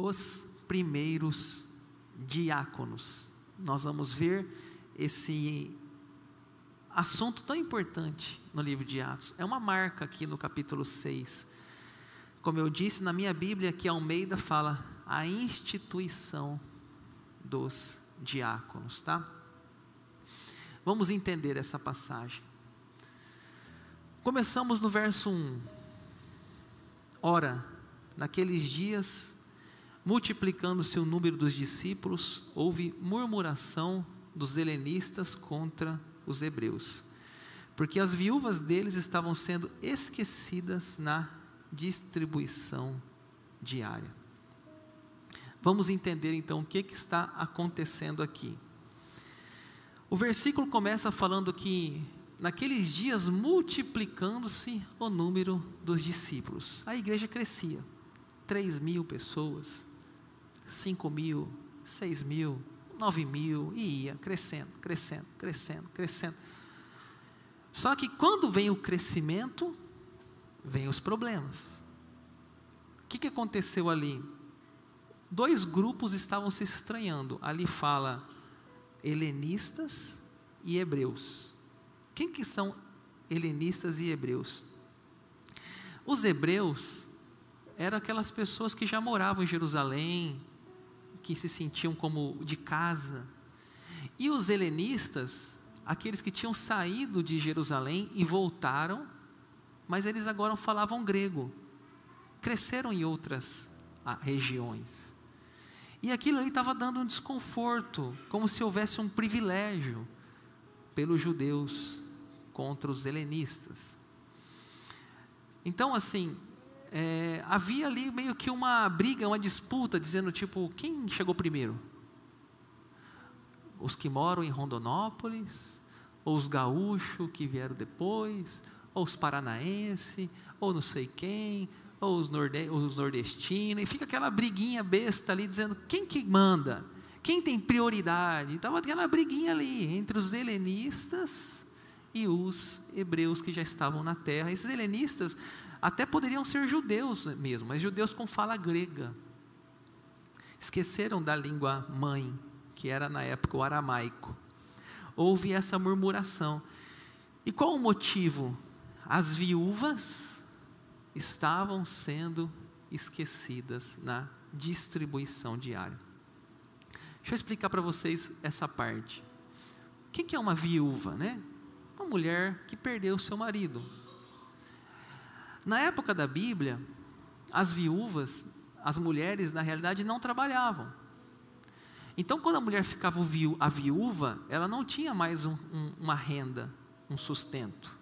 os primeiros diáconos. Nós vamos ver esse assunto tão importante no livro de Atos. É uma marca aqui no capítulo 6. Como eu disse, na minha Bíblia, que Almeida fala a instituição dos diáconos, tá? Vamos entender essa passagem. Começamos no verso 1. Ora, naqueles dias, multiplicando-se o número dos discípulos, houve murmuração dos helenistas contra os hebreus, porque as viúvas deles estavam sendo esquecidas na distribuição diária. Vamos entender então o que está acontecendo aqui. O versículo começa falando que naqueles dias multiplicando-se o número dos discípulos. A igreja crescia, 3.000 pessoas, 5.000, 6.000, 9.000, e ia crescendo. Só que quando vem o crescimento, vem os problemas. O que aconteceu ali? 2 grupos estavam se estranhando. Ali fala helenistas e hebreus. Quem que são helenistas e hebreus? Os hebreus eram aquelas pessoas que já moravam em Jerusalém, que se sentiam como de casa. E os helenistas, aqueles que tinham saído de Jerusalém e voltaram, mas eles agora falavam grego, cresceram em outras regiões. E aquilo ali estava dando um desconforto, como se houvesse um privilégio pelos judeus contra os helenistas. Então assim, havia ali meio que uma briga, uma disputa, dizendo tipo, quem chegou primeiro? Os que moram em Rondonópolis, ou os gaúchos que vieram depois, ou os paranaenses, ou não sei quem, ou os nordestinos, e fica aquela briguinha besta ali, dizendo quem que manda, quem tem prioridade. Estava aquela briguinha ali, entre os helenistas e os hebreus que já estavam na terra. Esses helenistas até poderiam ser judeus mesmo, mas judeus com fala grega, esqueceram da língua mãe, que era na época o aramaico. Houve essa murmuração, e qual o motivo? As viúvas estavam sendo esquecidas na distribuição diária. Deixa eu explicar para vocês essa parte. O que é uma viúva, né? Uma mulher que perdeu seu marido. Na época da Bíblia, as viúvas, as mulheres na realidade não trabalhavam. Então quando a mulher ficava a viúva, ela não tinha mais uma renda, um sustento.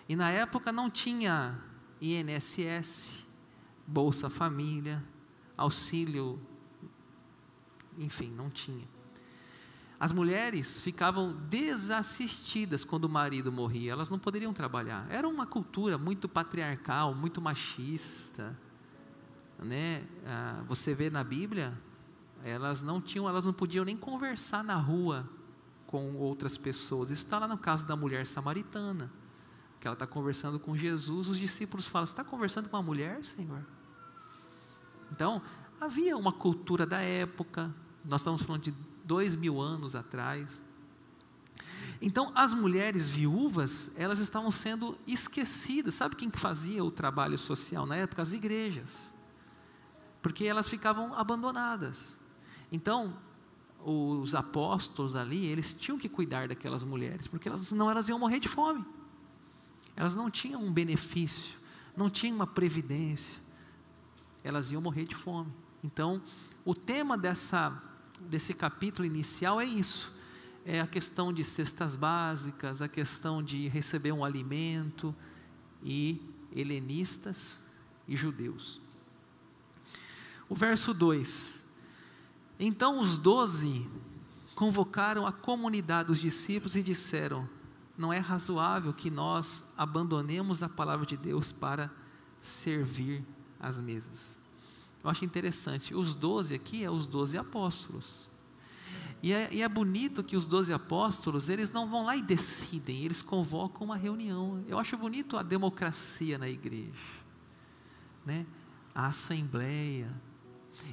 E na época não tinha INSS, Bolsa Família, auxílio, enfim, não tinha. As mulheres ficavam desassistidas quando o marido morria, elas não poderiam trabalhar. Era uma cultura muito patriarcal, muito machista, né? Você vê na Bíblia, elas não podiam nem conversar na rua com outras pessoas. Isso está lá no caso da mulher samaritana, que ela está conversando com Jesus. Os discípulos falam: você está conversando com uma mulher, Senhor? Então, havia uma cultura da época, nós estamos falando de 2.000 anos atrás. Então, as mulheres viúvas, elas estavam sendo esquecidas. Sabe quem que fazia o trabalho social na época? As igrejas, porque elas ficavam abandonadas. Então, os apóstolos ali, eles tinham que cuidar daquelas mulheres, porque senão elas iam morrer de fome. Elas não tinham um benefício, não tinham uma previdência, elas iam morrer de fome. Então, o tema desse capítulo inicial é isso, é a questão de cestas básicas, a questão de receber um alimento, e helenistas e judeus. O verso 2: então os 12 convocaram a comunidade dos discípulos e disseram: não é razoável que nós abandonemos a palavra de Deus para servir as mesas. Eu acho interessante, os 12 aqui é os 12 apóstolos, e é bonito que os 12 apóstolos, eles não vão lá e decidem, eles convocam uma reunião. Eu acho bonito a democracia na igreja, né? A assembleia.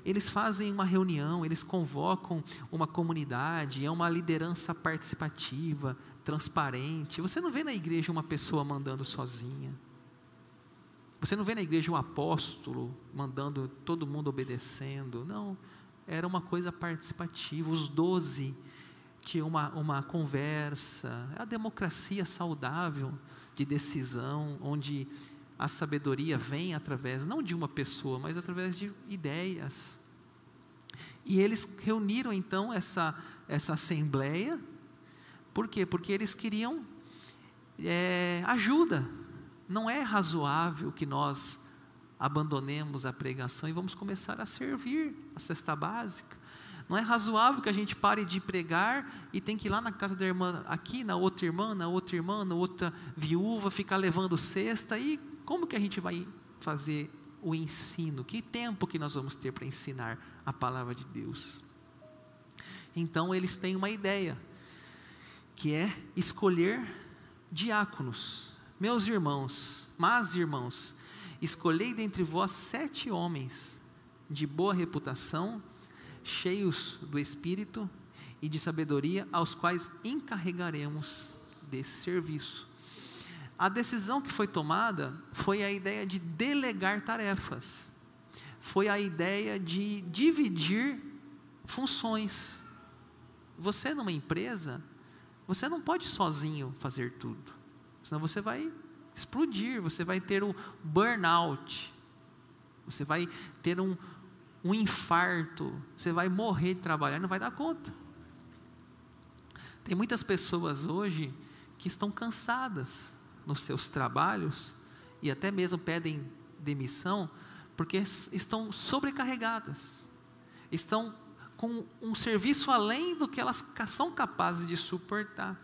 eles fazem uma reunião, eles convocam uma comunidade, é uma liderança participativa, transparente. Você não vê na igreja uma pessoa mandando sozinha. Você não vê na igreja um apóstolo mandando todo mundo obedecendo. Não, era uma coisa participativa. Os 12 tinham uma conversa, a democracia saudável de decisão, onde a sabedoria vem através, não de uma pessoa, mas através de ideias. E eles reuniram então essa assembleia. Por quê? Porque eles queriam ajuda. Não é razoável que nós abandonemos a pregação e vamos começar a servir a cesta básica. Não é razoável que a gente pare de pregar e tem que ir lá na casa da irmã, aqui na outra irmã, na outra viúva, ficar levando cesta. E como que a gente vai fazer o ensino? Que tempo que nós vamos ter para ensinar a palavra de Deus? Então eles têm uma ideia, que é escolher diáconos. Meus irmãos, escolhei dentre vós 7 homens de boa reputação, cheios do Espírito e de sabedoria, aos quais encarregaremos desse serviço. A decisão que foi tomada foi a ideia de delegar tarefas, foi a ideia de dividir funções. Você numa empresa, você não pode sozinho fazer tudo, senão você vai explodir, você vai ter um burnout, você vai ter um infarto, você vai morrer de trabalhar, não vai dar conta. Tem muitas pessoas hoje que estão cansadas nos seus trabalhos e até mesmo pedem demissão porque estão sobrecarregadas, estão com um serviço além do que elas são capazes de suportar.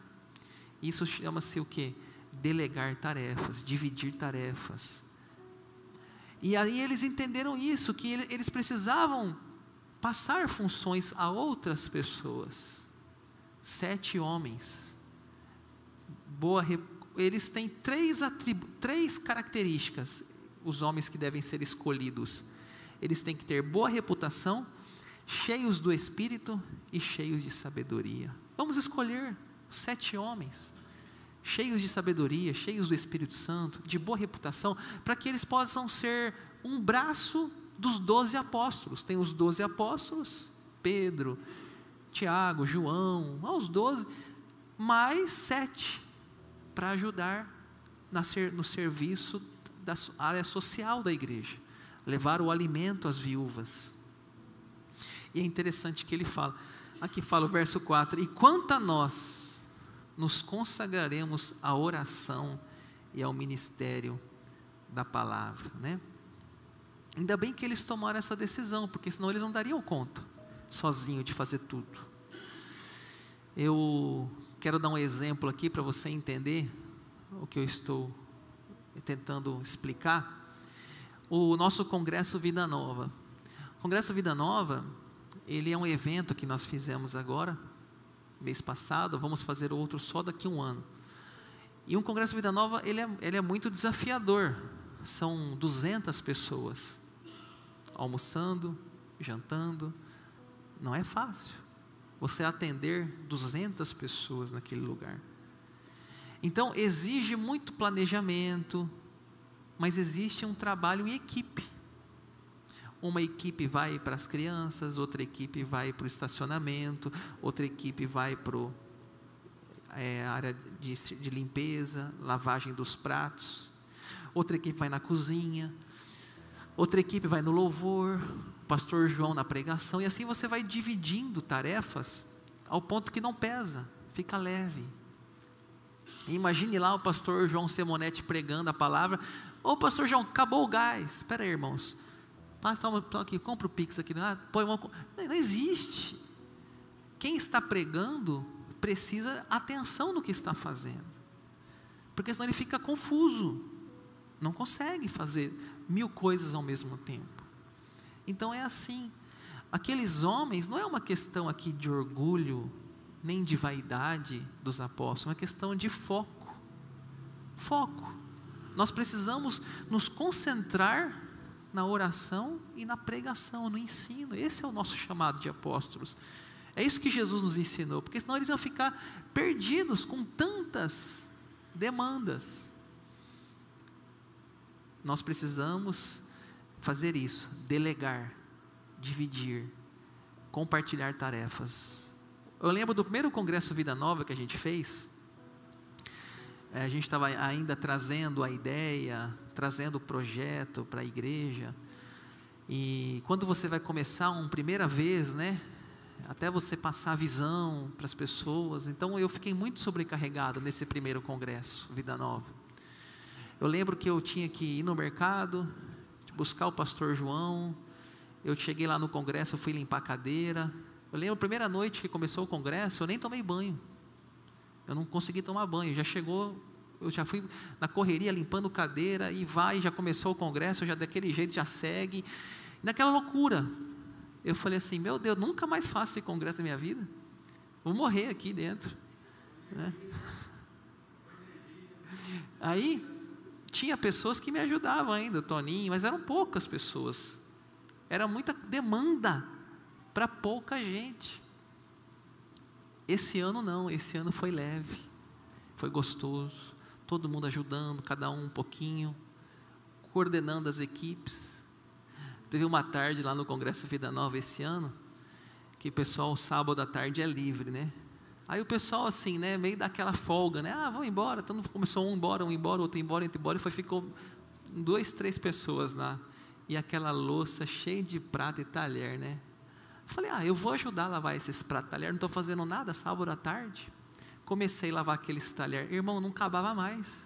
Isso chama-se o quê? Delegar tarefas, dividir tarefas. E aí eles entenderam isso, que eles precisavam passar funções a outras pessoas. 7 homens, eles têm 3 características, os homens que devem ser escolhidos. Eles têm que ter boa reputação, cheios do Espírito e cheios de sabedoria. Vamos escolher 7 homens, cheios de sabedoria, cheios do Espírito Santo, de boa reputação, para que eles possam ser um braço dos 12 apóstolos. Tem os 12 apóstolos, Pedro, Tiago, João, os 12, mais 7, para ajudar no serviço da área social da igreja, levar o alimento às viúvas. E é interessante que ele fala, aqui fala o verso 4, e quanto a nós, nos consagraremos à oração e ao ministério da palavra, né? Ainda bem que eles tomaram essa decisão, porque senão eles não dariam conta, sozinho, de fazer tudo. Eu quero dar um exemplo aqui para você entender o que eu estou tentando explicar. O nosso Congresso Vida Nova. O Congresso Vida Nova, ele é um evento que nós fizemos agora, mês passado, vamos fazer outro só daqui a um ano. E um Congresso Vida Nova, ele é muito desafiador. São 200 pessoas almoçando, jantando. Não é fácil você atender 200 pessoas naquele lugar. Então exige muito planejamento, mas existe um trabalho em equipe. Uma equipe vai para as crianças, outra equipe vai para o estacionamento, outra equipe vai para a área de limpeza, lavagem dos pratos, outra equipe vai na cozinha, outra equipe vai no louvor, o pastor João na pregação, e assim você vai dividindo tarefas ao ponto que não pesa, fica leve. Imagine lá o pastor João Semonetti pregando a palavra. Ô pastor João, acabou o gás. Espera aí, irmãos, passa aqui, compra o Pix aqui, põe uma... Não existe. Quem está pregando precisa atenção no que está fazendo, porque senão ele fica confuso, não consegue fazer 1000 coisas ao mesmo tempo. Então é assim, aqueles homens, não é uma questão aqui de orgulho, nem de vaidade dos apóstolos, é uma questão de foco. Nós precisamos nos concentrar na oração e na pregação, no ensino. Esse é o nosso chamado de apóstolos. É isso que Jesus nos ensinou, porque senão eles iam ficar perdidos com tantas demandas. Nós precisamos fazer isso, delegar, dividir, compartilhar tarefas. Eu lembro do primeiro congresso Vida Nova que a gente fez. A gente estava ainda trazendo a ideia, trazendo o projeto para a igreja. E quando você vai começar uma primeira vez, né? Até você passar a visão para as pessoas. Então eu fiquei muito sobrecarregado nesse primeiro congresso Vida Nova. Eu lembro que eu tinha que ir no mercado, buscar o pastor João. Eu cheguei lá no congresso, eu fui limpar a cadeira. Eu lembro a primeira noite que começou o congresso, eu nem tomei banho. Eu não consegui tomar banho. Já chegou, eu já fui na correria limpando cadeira e já começou o congresso, já daquele jeito já segue. Naquela loucura, eu falei assim: meu Deus, nunca mais faço esse congresso na minha vida. Vou morrer aqui dentro, né? Aí tinha pessoas que me ajudavam ainda, o Toninho, mas eram poucas pessoas. Era muita demanda para pouca gente. Esse ano não, esse ano foi leve, foi gostoso, todo mundo ajudando, cada um pouquinho, coordenando as equipes. Teve uma tarde lá no Congresso Vida Nova esse ano, que o pessoal, sábado à tarde é livre, né? Aí o pessoal assim, né, meio daquela folga, né? Vamos embora. Então começou um embora, outro embora, e ficou 2, 3 pessoas lá. E aquela louça cheia de prata e talher, né? Falei, eu vou ajudar a lavar esses pratos e talher, não estou fazendo nada, sábado à tarde. Comecei a lavar aqueles talher, irmão, não acabava mais.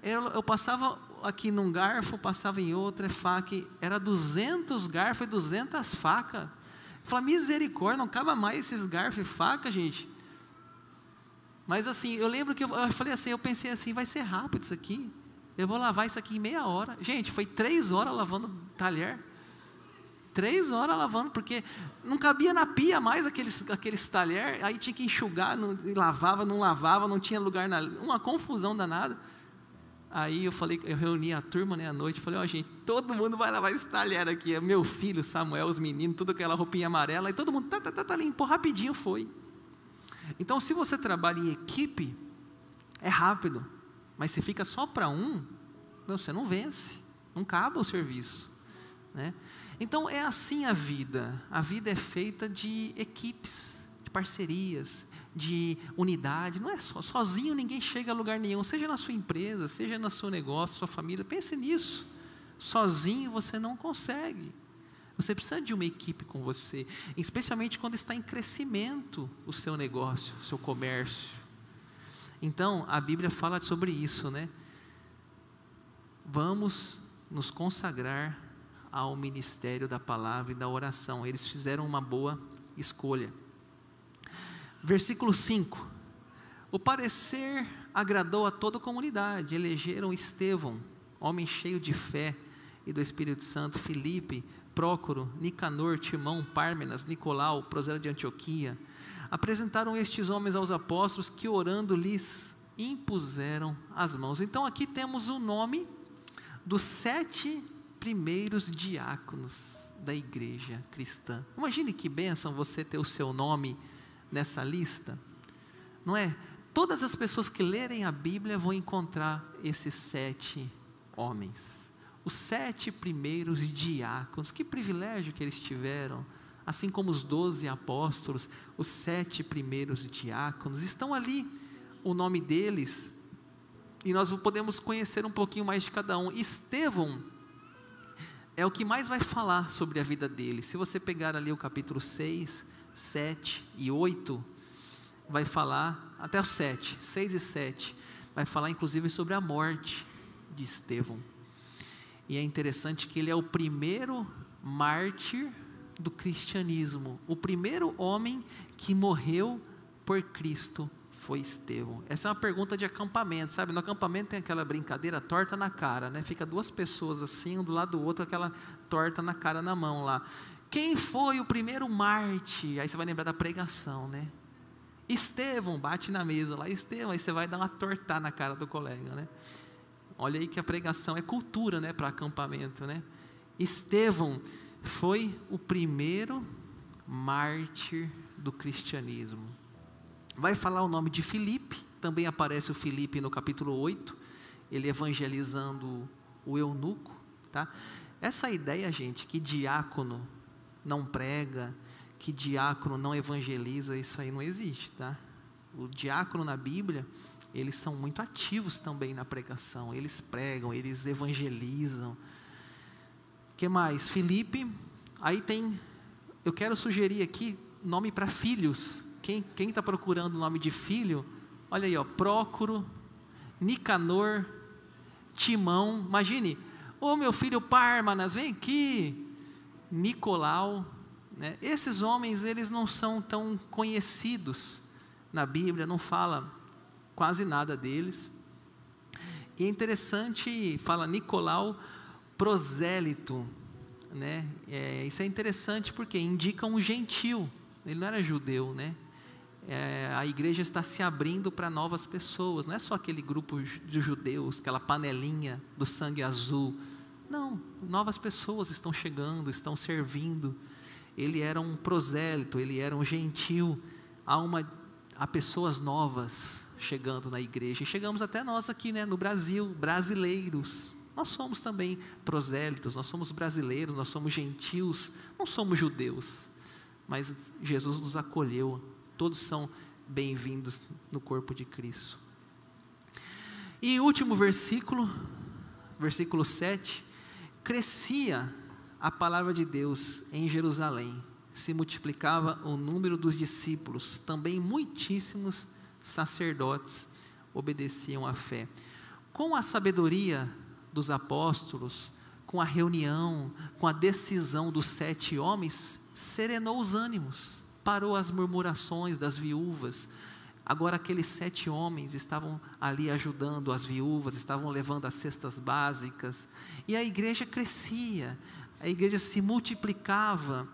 Eu passava aqui num garfo, passava em outro, faca, era 200 garfos e 200 facas. Eu falei, misericórdia, não acaba mais esses garfos e facas, gente. Mas assim, eu lembro que eu falei assim, eu pensei assim, vai ser rápido isso aqui. Eu vou lavar isso aqui em meia hora. Gente, foi 3 horas lavando talher. 3 horas lavando, porque não cabia na pia mais aqueles talher, aí tinha que enxugar, não lavava, não tinha lugar, uma confusão danada. Aí eu reuni a turma, né, à noite, falei, gente, todo mundo vai lavar esse talher aqui, é meu filho, Samuel, os meninos, tudo aquela roupinha amarela, e todo mundo, limpo, rapidinho foi. Então, se você trabalha em equipe, é rápido, mas se fica só para você não vence, não acaba o serviço, né? Então é assim a vida é feita de equipes, de parcerias, de unidade, não é sozinho ninguém chega a lugar nenhum, seja na sua empresa, seja no seu negócio, sua família, pense nisso, sozinho você não consegue, você precisa de uma equipe com você, especialmente quando está em crescimento o seu negócio, o seu comércio. Então a Bíblia fala sobre isso, né? Vamos nos consagrar ao ministério da palavra e da oração. Eles fizeram uma boa escolha. Versículo 5: o parecer agradou a toda a comunidade, elegeram Estevão, homem cheio de fé e do Espírito Santo, Filipe, Prócoro, Nicanor, Timão, Pármenas, Nicolau, prosélito de Antioquia. Apresentaram estes homens aos apóstolos, que orando lhes impuseram as mãos. Então aqui temos o nome dos 7 primeiros diáconos da igreja cristã. Imagine que bênção você ter o seu nome nessa lista, não é? Todas as pessoas que lerem a Bíblia vão encontrar esses 7 homens, os 7 primeiros diáconos. Que privilégio que eles tiveram, assim como os 12 apóstolos, os 7 primeiros diáconos, estão ali o nome deles, e nós podemos conhecer um pouquinho mais de cada um. Estevão é o que mais vai falar sobre a vida dele. Se você pegar ali o capítulo 6, 7 e 8, vai falar, até o 7, 6 e 7, vai falar inclusive sobre a morte de Estevão. E é interessante que ele é o primeiro mártir do cristianismo, o primeiro homem que morreu por Cristo foi Estevão. Essa é uma pergunta de acampamento, sabe? No acampamento tem aquela brincadeira, torta na cara, né? Fica 2 pessoas assim, um do lado do outro, aquela torta na cara na mão lá. Quem foi o primeiro mártir? Aí você vai lembrar da pregação, né? Estevão, bate na mesa lá, Estevão, aí você vai dar uma tortada na cara do colega, né? Olha aí que a pregação é cultura, né, para acampamento, né? Estevão foi o primeiro mártir do cristianismo. Vai falar o nome de Filipe, também aparece o Filipe no capítulo 8, ele evangelizando o eunuco, tá? Essa ideia, gente, que diácono não prega, que diácono não evangeliza, isso aí não existe, tá? O diácono na Bíblia, eles são muito ativos também na pregação, eles pregam, eles evangelizam. Que mais? Filipe, aí tem, eu quero sugerir aqui nome para filhos. Quem está procurando o nome de filho? Olha aí, ó, Prócoro, Nicanor, Timão. Imagine, ô meu filho Pármanas, vem aqui. Nicolau, né? Esses homens, eles não são tão conhecidos na Bíblia, não fala quase nada deles. E é interessante, fala Nicolau prosélito, né? Isso é interessante porque indica um gentil, ele não era judeu, né? A igreja está se abrindo para novas pessoas, não é só aquele grupo de judeus, aquela panelinha do sangue azul, não, novas pessoas estão chegando, estão servindo. Ele era um prosélito, ele era um gentil, há pessoas novas chegando na igreja, e chegamos até nós aqui, né, no Brasil, brasileiros, nós somos também prosélitos, nós somos brasileiros, nós somos gentios, não somos judeus, mas Jesus nos acolheu, todos são bem-vindos no corpo de Cristo. E o último versículo, versículo 7, crescia a palavra de Deus em Jerusalém, se multiplicava o número dos discípulos, também muitíssimos sacerdotes obedeciam à fé. Com a sabedoria dos apóstolos, com a reunião, com a decisão dos 7 homens, serenou os ânimos, parou as murmurações das viúvas. Agora aqueles 7 homens estavam ali ajudando as viúvas, estavam levando as cestas básicas, e a igreja crescia, a igreja se multiplicava.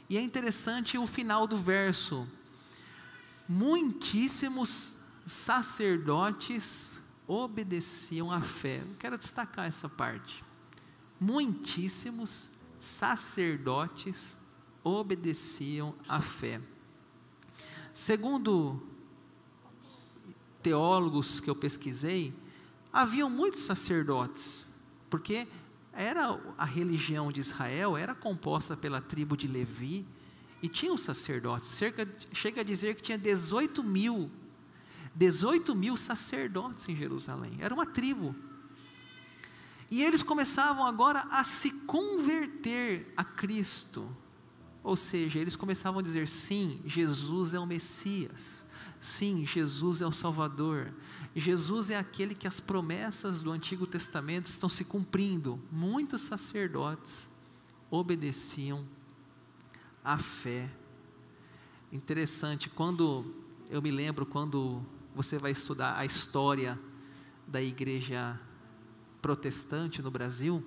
E é interessante o final do verso: muitíssimos sacerdotes obedeciam à fé. Eu quero destacar essa parte. Muitíssimos sacerdotes obedeciam à fé. Segundo teólogos que eu pesquisei, haviam muitos sacerdotes, porque a religião de Israel era composta pela tribo de Levi, e tinha os sacerdotes, chega a dizer que tinha 18 mil sacerdotes em Jerusalém, era uma tribo, e eles começavam agora a se converter a Cristo, ou seja, eles começavam a dizer: sim, Jesus é o Messias, sim, Jesus é o Salvador, Jesus é aquele que as promessas do Antigo Testamento estão se cumprindo. Muitos sacerdotes obedeciam à fé. Interessante, eu me lembro quando você vai estudar a história da igreja protestante no Brasil,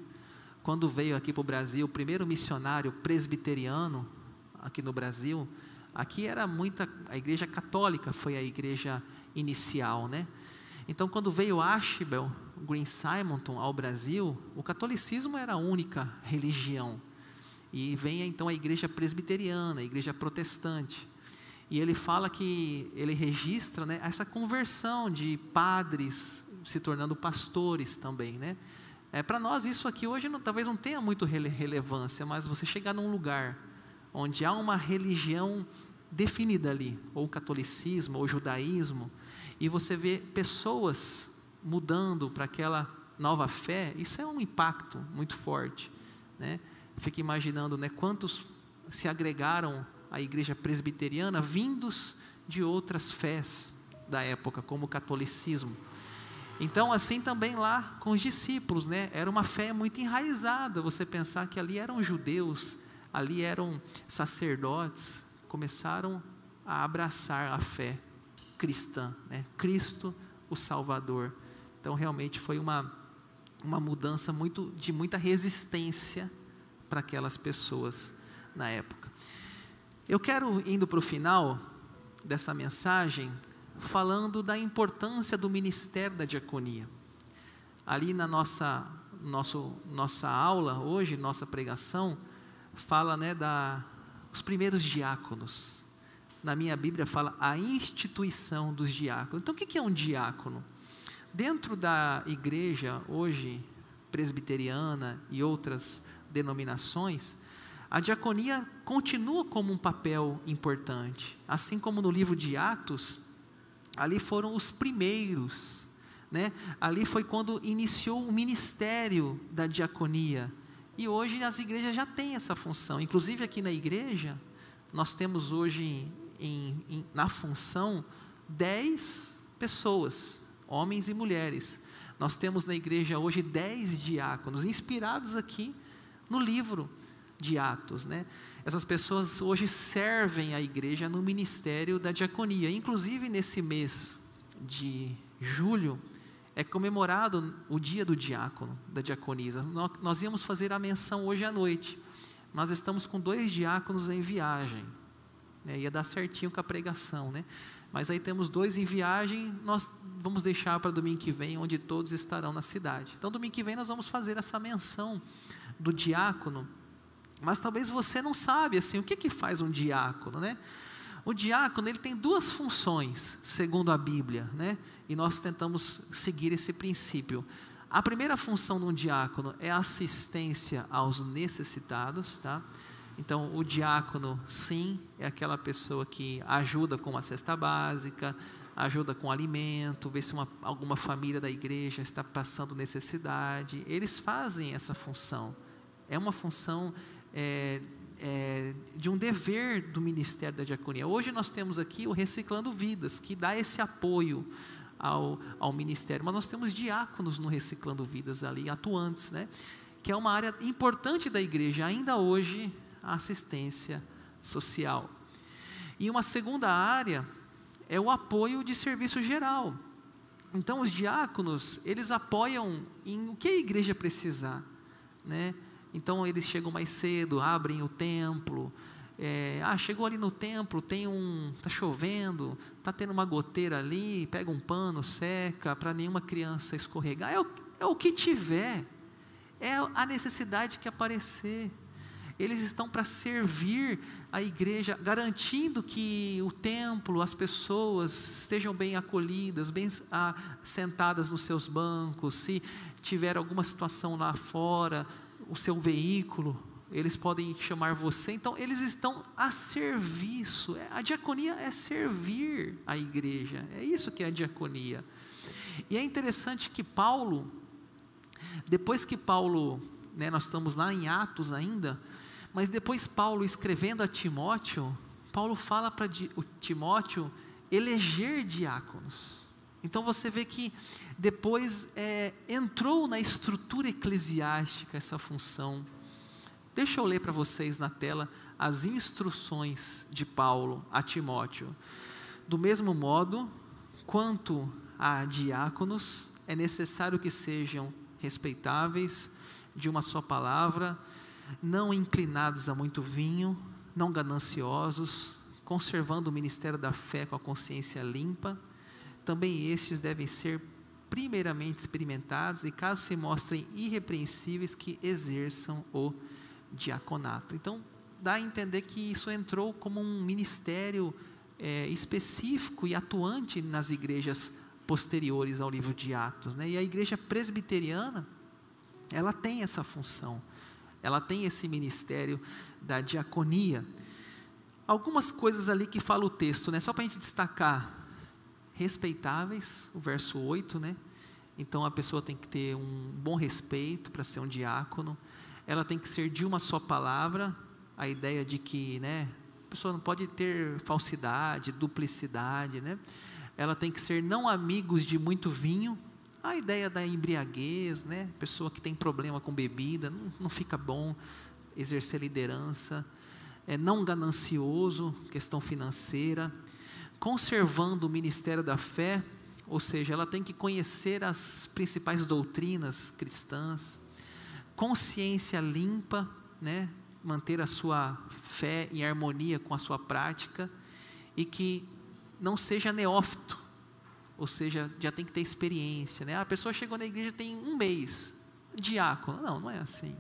quando veio aqui para o Brasil o primeiro missionário presbiteriano aqui no Brasil, aqui era a igreja católica foi a igreja inicial, né? Então quando veio Ashbel Green Simonton ao Brasil, o catolicismo era a única religião, e vem então a igreja presbiteriana, a igreja protestante, e ele fala que ele registra, né, essa conversão de padres se tornando pastores também, né? Para nós isso aqui hoje talvez não tenha muito relevância, mas você chegar num lugar onde há uma religião definida ali, ou catolicismo, ou judaísmo, e você vê pessoas mudando para aquela nova fé, isso é um impacto muito forte, né? Fico imaginando, né, quantos se agregaram à igreja presbiteriana vindos de outras fés da época, como o catolicismo. Então assim também lá com os discípulos, né? Era uma fé muito enraizada, você pensar que ali eram judeus, ali eram sacerdotes, começaram a abraçar a fé cristã, né? Cristo o Salvador. Então realmente foi uma mudança de muita resistência para aquelas pessoas na época. Eu quero, indo para o final dessa mensagem, falando da importância do ministério da diaconia. ali na nossa aula hoje, nossa pregação, fala, né, os primeiros diáconos. Na minha Bíblia fala a instituição dos diáconos. Então, o que é um diácono? Dentro da igreja hoje, presbiteriana e outras denominações, a diaconia continua como um papel importante. Assim como no livro de Atos, ali foram os primeiros, né? Ali foi quando iniciou o ministério da diaconia. E hoje as igrejas já têm essa função. Inclusive aqui na igreja, nós temos hoje na função 10 pessoas, homens e mulheres. Nós temos na igreja hoje 10 diáconos, inspirados aqui no livro de Atos, né? Essas pessoas hoje servem a igreja no ministério da diaconia. Inclusive nesse mês de julho é comemorado o dia do diácono, da diaconisa. Nós íamos fazer a menção hoje à noite, mas estamos com 2 diáconos em viagem, né? Ia dar certinho com a pregação, né? Mas aí temos 2 em viagem, nós vamos deixar para domingo que vem, onde todos estarão na cidade. Então domingo que vem nós vamos fazer essa menção do diácono. Mas talvez você não sabe, assim, o que faz um diácono, né? O diácono, ele tem 2 funções, segundo a Bíblia, né? E nós tentamos seguir esse princípio. A primeira função de um diácono é a assistência aos necessitados, tá? Então, o diácono, sim, é aquela pessoa que ajuda com a cesta básica, ajuda com alimento, vê se alguma família da igreja está passando necessidade. Eles fazem essa função. É uma função de um dever do ministério da diaconia. Hoje nós temos aqui o Reciclando Vidas, que dá esse apoio ao ministério, mas nós temos diáconos no Reciclando Vidas ali, atuantes, né? Que é uma área importante da igreja, ainda hoje, a assistência social. E uma segunda área é o apoio de serviço geral. Então os diáconos, eles apoiam em o que a igreja precisar, né? Então eles chegam mais cedo, abrem o templo, chegou ali no templo, está chovendo, está tendo uma goteira ali, pega um pano, seca, para nenhuma criança escorregar, é o que tiver, é a necessidade que aparecer. Eles estão para servir a igreja, garantindo que o templo, as pessoas estejam bem acolhidas, bem sentadas nos seus bancos. Se tiver alguma situação lá fora, o seu veículo, eles podem chamar você. Então eles estão a serviço. A diaconia é servir a igreja, é isso que é a diaconia. E é interessante que Paulo, depois que Paulo, né, nós estamos lá em Atos ainda, mas depois Paulo escrevendo a Timóteo, Paulo fala para Timóteo eleger diáconos. Então você vê que depois entrou na estrutura eclesiástica essa função. Deixa eu ler para vocês na tela as instruções de Paulo a Timóteo. Do mesmo modo, quanto a diáconos, é necessário que sejam respeitáveis, de uma só palavra, não inclinados a muito vinho, não gananciosos, conservando o ministério da fé com a consciência limpa. Também estes devem ser primeiramente experimentados, e caso se mostrem irrepreensíveis, que exerçam o diaconato. Então dá a entender que isso entrou como um ministério específico e atuante nas igrejas posteriores ao livro de Atos, né? E a igreja presbiteriana, ela tem essa função, ela tem esse ministério da diaconia. Algumas coisas ali que fala o texto, né? Só para a gente destacar: respeitáveis, o verso 8, né? Então a pessoa tem que ter um bom respeito para ser um diácono. Ela tem que ser de uma só palavra, a ideia de que, né, a pessoa não pode ter falsidade, duplicidade, né? Ela tem que ser não amigos de muito vinho, a ideia da embriaguez, né? Pessoa que tem problema com bebida, não fica bom exercer liderança. Não ganancioso, questão financeira, conservando o ministério da fé, ou seja, ela tem que conhecer as principais doutrinas cristãs, consciência limpa, né? Manter a sua fé em harmonia com a sua prática, e que não seja neófito, ou seja, já tem que ter experiência, né? A pessoa chegou na igreja tem um mês, diácono. Não, não é assim.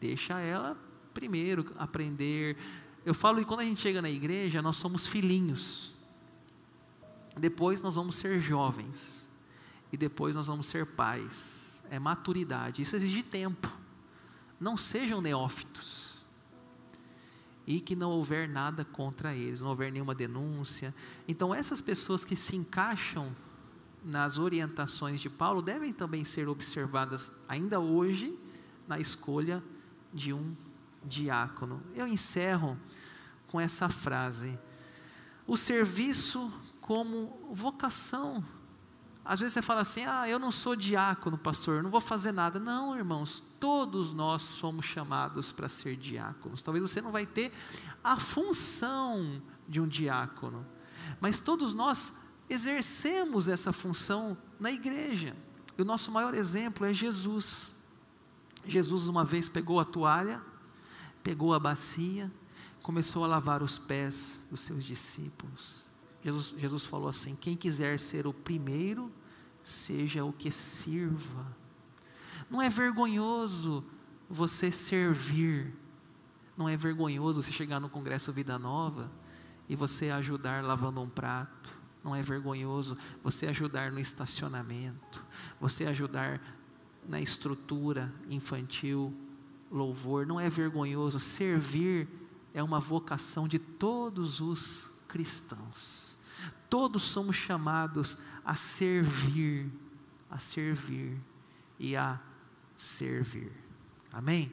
Deixa ela primeiro aprender. Eu falo que quando a gente chega na igreja, nós somos filhinhos. Depois nós vamos ser jovens. E depois nós vamos ser pais. É maturidade. Isso exige tempo. Não sejam neófitos. E que não houver nada contra eles, não houver nenhuma denúncia. Então essas pessoas que se encaixam nas orientações de Paulo, devem também ser observadas ainda hoje, na escolha de um diácono. Eu encerro com essa frase: o serviço como vocação. Às vezes você fala assim, eu não sou diácono, pastor, não vou fazer nada. Não, irmãos, todos nós somos chamados para ser diáconos. Talvez você não vai ter a função de um diácono, mas todos nós exercemos essa função na igreja. E o nosso maior exemplo é Jesus. Jesus uma vez pegou a toalha, pegou a bacia, começou a lavar os pés dos seus discípulos. Jesus falou assim: quem quiser ser o primeiro, seja o que sirva. Não é vergonhoso você servir. Não é vergonhoso você chegar no Congresso Vida Nova e você ajudar lavando um prato. Não é vergonhoso você ajudar no estacionamento, você ajudar na estrutura infantil, louvor. Não é vergonhoso. Servir é uma vocação de todos os cristãos. Todos somos chamados a servir e a servir. Amém?